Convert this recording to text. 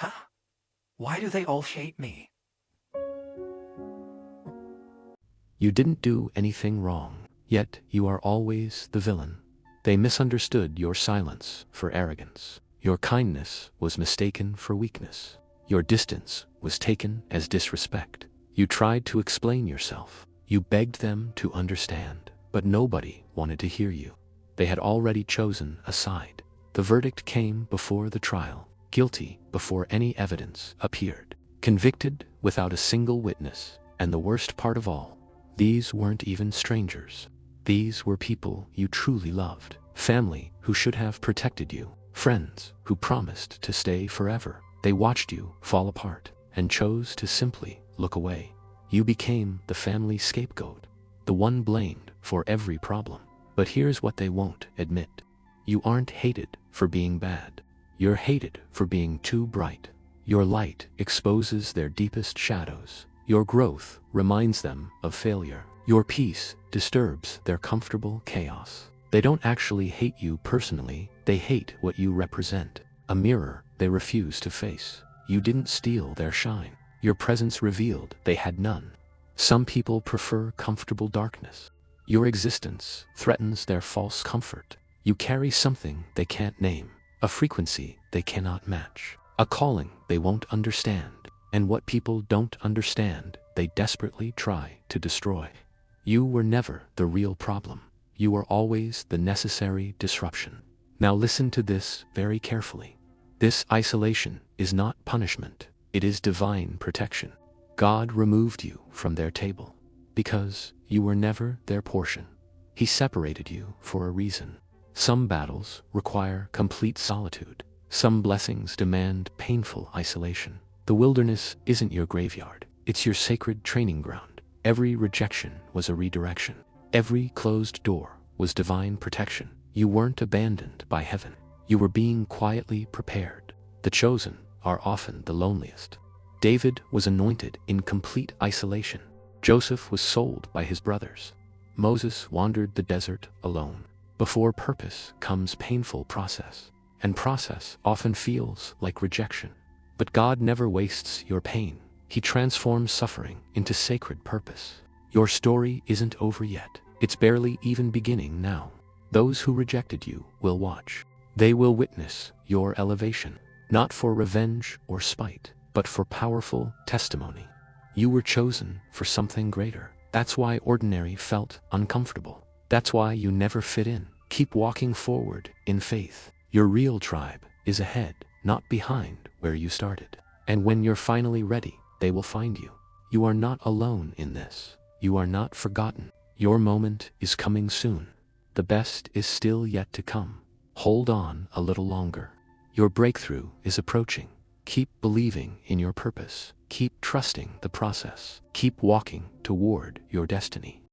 Huh? Why do they all hate me? You didn't do anything wrong, yet you are always the villain. They misunderstood your silence for arrogance. Your kindness was mistaken for weakness. Your distance was taken as disrespect. You tried to explain yourself. You begged them to understand, but nobody wanted to hear you. They had already chosen a side. The verdict came before the trial, guilty before any evidence appeared, convicted without a single witness, and the worst part of all, these weren't even strangers. These were people you truly loved, family who should have protected you, friends who promised to stay forever. They watched you fall apart and chose to simply look away. You became the family scapegoat, the one blamed for every problem. But here's what they won't admit. You aren't hated for being bad. You're hated for being too bright. Your light exposes their deepest shadows. Your growth reminds them of failure. Your peace disturbs their comfortable chaos. They don't actually hate you personally, they hate what you represent. A mirror they refuse to face. You didn't steal their shine. Your presence revealed they had none. Some people prefer comfortable darkness. Your existence threatens their false comfort. You carry something they can't name, a frequency they cannot match, a calling they won't understand. And what people don't understand, they desperately try to destroy. You were never the real problem. You were always the necessary disruption. Now listen to this very carefully. This isolation is not punishment, it is divine protection. God removed you from their table because you were never their portion. He separated you for a reason. Some battles require complete solitude. Some blessings demand painful isolation. The wilderness isn't your graveyard, it's your sacred training ground. Every rejection was a redirection. Every closed door was divine protection. You weren't abandoned by heaven. You were being quietly prepared. The chosen are often the loneliest. David was anointed in complete isolation. Joseph was sold by his brothers. Moses wandered the desert alone. Before purpose comes painful process, and process often feels like rejection. But God never wastes your pain. He transforms suffering into sacred purpose. Your story isn't over yet. It's barely even beginning now. Those who rejected you will watch. They will witness your elevation, not for revenge or spite, but for powerful testimony. You were chosen for something greater. That's why ordinary felt uncomfortable. That's why you never fit in. Keep walking forward in faith. Your real tribe is ahead, not behind where you started. And when you're finally ready, they will find you. You are not alone in this. You are not forgotten. Your moment is coming soon. The best is still yet to come. Hold on a little longer. Your breakthrough is approaching. Keep believing in your purpose. Keep trusting the process. Keep walking toward your destiny.